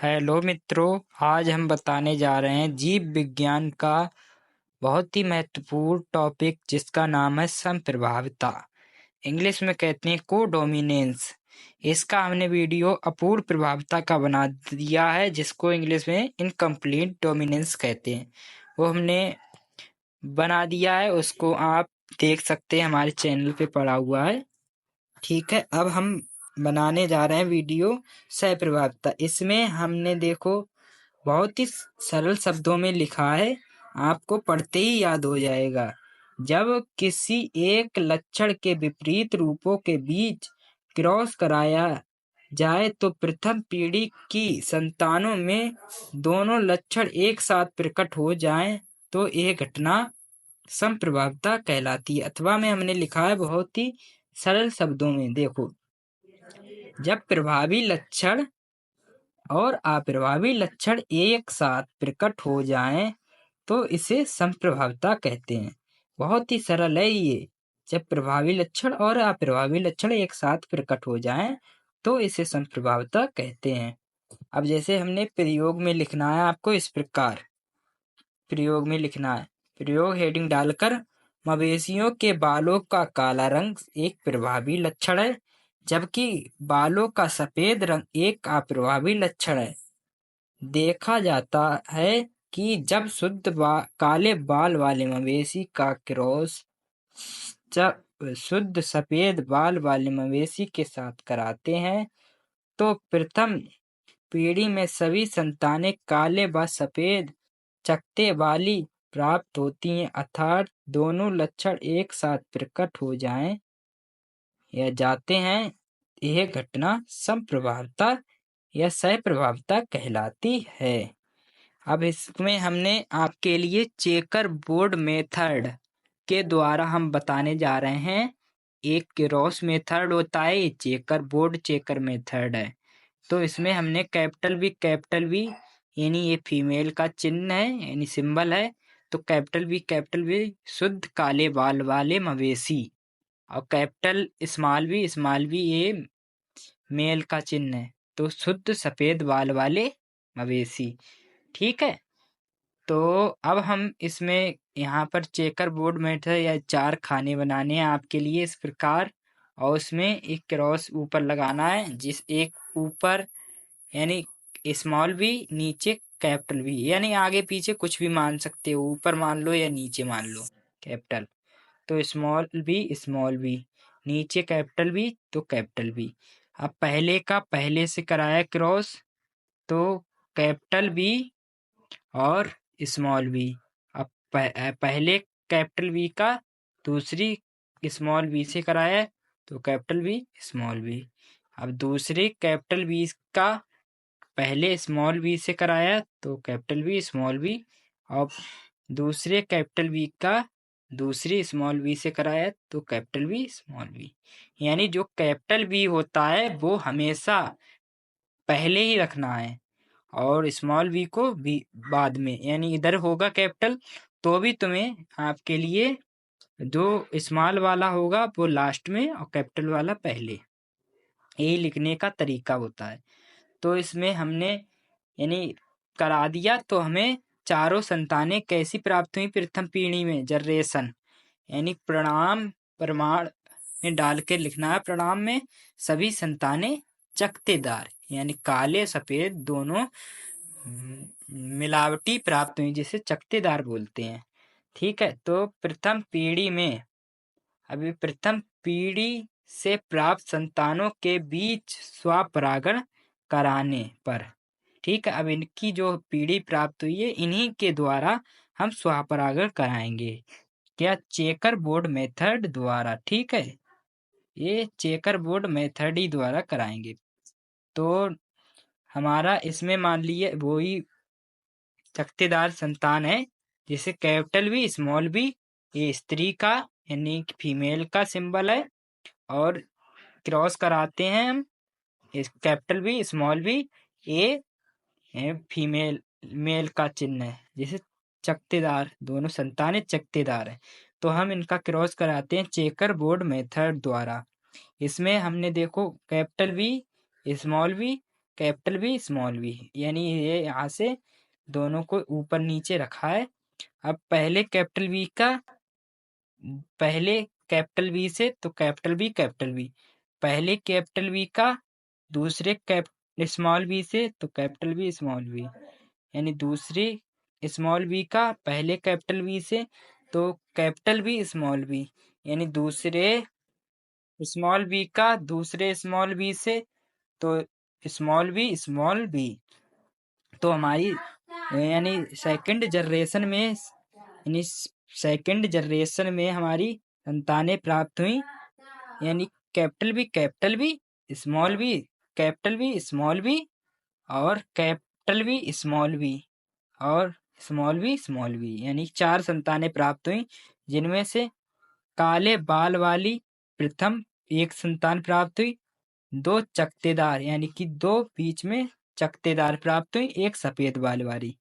Hello मित्रों, आज हम बताने जा रहे हैं जीव विज्ञान का बहुत ही महत्वपूर्ण टॉपिक जिसका नाम है संप्रभाविता। इंग्लिश में कहते हैं कोडोमिनेंस। इसका हमने वीडियो अपूर्ण प्रभाविता का बना दिया है, जिसको इंग्लिश में इनकम्प्लीट डोमिनेंस कहते हैं। वो हमने बना दिया है, उसको आप देख सकते हैं, हमारे चैनल पे पड़ा हुआ है। ठीक है, अब हम बनाने जा रहे हैं वीडियो सहप्रभाविता। इसमें हमने देखो बहुत ही सरल शब्दों में लिखा है, आपको पढ़ते ही याद हो जाएगा। जब किसी एक लक्षण के विपरीत रूपों के बीच क्रॉस कराया जाए तो प्रथम पीढ़ी की संतानों में दोनों लक्षण एक साथ प्रकट हो जाएं तो यह घटना संप्रभाविता कहलाती है। अथवा में हमने लिखा है बहुत ही सरल शब्दों में, देखो, जब प्रभावी लक्षण और अप्रभावी लक्षण एक साथ प्रकट हो जाएं तो इसे संप्रभाविता कहते हैं। बहुत ही सरल है ये। जब प्रभावी लक्षण और अप्रभावी लक्षण एक साथ प्रकट हो जाएं तो इसे संप्रभाविता कहते हैं। अब जैसे हमने प्रयोग में लिखना है, आपको इस प्रकार प्रयोग में लिखना है। प्रयोग हेडिंग डालकर, मवेशियों के बालों का काला रंग एक प्रभावी लक्षण है, जबकि बालों का सफेद रंग एक अप्रभावी लक्षण है। देखा जाता है कि जब काले बाल वाले मवेशी का क्रॉस शुद्ध सफेद बाल वाले मवेशी के साथ कराते हैं तो प्रथम पीढ़ी में सभी संतानें काले व सफेद चकत्ते वाली प्राप्त होती हैं, अर्थात दोनों लक्षण एक साथ प्रकट हो जाएं या जाते हैं। यह घटना संप्रभाविता या सहप्रभाविता कहलाती है। अब इसमें हमने आपके लिए चेकर बोर्ड मेथड के द्वारा हम बताने जा रहे हैं। एक क्रॉस मेथड होता है, ये चेकर मेथड है। तो इसमें हमने कैपिटल वी यानी ये फीमेल का चिन्ह है, यानी सिंबल है। तो कैपिटल वी शुद्ध काले बाल वाले मवेशी, और स्मॉल वी ये मेल का चिन्ह है, तो शुद्ध सफेद बाल वाले मवेशी। ठीक है, तो अब हम इसमें यहाँ पर चेकर बोर्ड मेथड या चार खाने बनाने हैं आपके लिए इस प्रकार, और उसमें एक क्रॉस ऊपर लगाना है, जिस एक ऊपर यानी स्मॉल वी, नीचे कैपिटल वी, यानी आगे पीछे कुछ भी मान सकते हो, ऊपर मान लो या नीचे मान लो कैपिटल। तो स्मॉल वी, नीचे कैपिटल वी तो कैपिटल वी। अब पहले का पहले से कराया क्रॉस, तो कैपिटल वी और स्मॉल वी। अब पहले कैपिटल वी का दूसरी स्मॉल वी से कराया तो कैपिटल वी स्मॉल वी। अब दूसरे कैपिटल वी का पहले स्मॉल वी से कराया तो कैपिटल वी स्मॉल वी, और दूसरे कैपिटल वी का दूसरी स्मॉल वी से कराया तो कैपिटल वी स्मॉल वी। यानी जो कैपिटल वी होता है वो हमेशा पहले ही रखना है, और स्मॉल वी को भी बाद में, यानी इधर होगा कैपिटल तो भी तुम्हें आपके लिए जो स्मॉल वाला होगा वो लास्ट में और कैपिटल वाला पहले, यही लिखने का तरीका होता है। तो इसमें हमने यानी करा दिया, तो हमें चारों संतानें कैसी प्राप्त हुई प्रथम पीढ़ी में, जनरेशन, यानी प्रमाण में डाल के लिखना है। प्रणाम में सभी संतानें चकत्तेदार यानी काले सफेद दोनों मिलावटी प्राप्त हुई, जिसे चकत्तेदार बोलते हैं। ठीक है, तो प्रथम पीढ़ी से प्राप्त संतानों के बीच स्वपरागण कराने पर, ठीक है, अब इनकी जो पीढ़ी प्राप्त हुई है इन्हीं के द्वारा हम स्वपरागण कराएंगे। क्या? चेकर बोर्ड मेथड द्वारा। ठीक है, ये चेकर बोर्ड मेथड ही द्वारा कराएंगे। तो हमारा इसमें मान लिए वही चकत्तेदार संतान है, जिसे कैपिटल वी स्मॉल वी, ये स्त्री का यानी फीमेल का सिंबल है, और क्रॉस कराते हैं हम इस कैपिटल वी स्मॉल वी, ये फीमेल मेल का चिन्ह है, जिसे चकत्तेदार, दोनों संतानें चकत्तेदार हैं। तो हम इनका क्रॉस कराते हैं चेकर बोर्ड मेथड द्वारा। इसमें हमने देखो capital V small V capital B small B, यानी ये यहाँ से दोनों को ऊपर नीचे रखा है। अब पहले कैपिटल बी से तो कैपिटल बी, पहले कैपिटल बी का दूसरे स्मॉल बी से तो कैपिटल बी स्मॉल बी, यानी दूसरे स्मॉल बी का पहले कैपिटल बी से तो कैपिटल बी स्मॉल बी, यानी दूसरे स्मॉल बी का दूसरे स्मॉल बी से तो स्मॉल बी। तो हमारी यानी सेकंड जनरेशन में हमारी संतानें प्राप्त हुई, यानी capital B small B, capital B small B और कैपिटल बी स्मॉल बी और स्मॉल बी, यानी 4 संतानें प्राप्त हुई, जिनमें से काले बाल वाली प्रथम एक संतान प्राप्त हुई, 2 चकत्तेदार यानी कि 2 बीच में चकत्तेदार प्राप्त हुई, एक सफेद बाल वाली।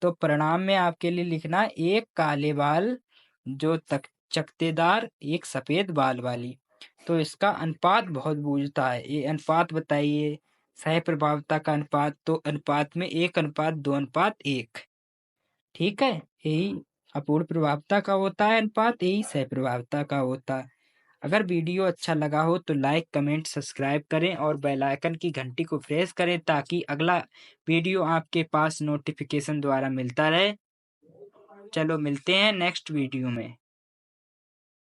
तो परिणाम में आपके लिए लिखना एक काले बाल जो तक चकत्तेदार, एक सफेद बाल वाली। तो इसका अनुपात बहुत बूझता है, ये अनुपात बताइए सह प्रभावता का अनुपात, तो अनुपात में 1:2:1। ठीक है, यही अपूर्ण प्रभावता का होता है अनुपात, यही सह प्रभावता का होता है। अगर वीडियो अच्छा लगा हो तो लाइक कमेंट सब्सक्राइब करें और बेल आइकन की घंटी को प्रेस करें ताकि अगला वीडियो आपके पास नोटिफिकेशन द्वारा मिलता रहे। चलो मिलते हैं नेक्स्ट वीडियो में।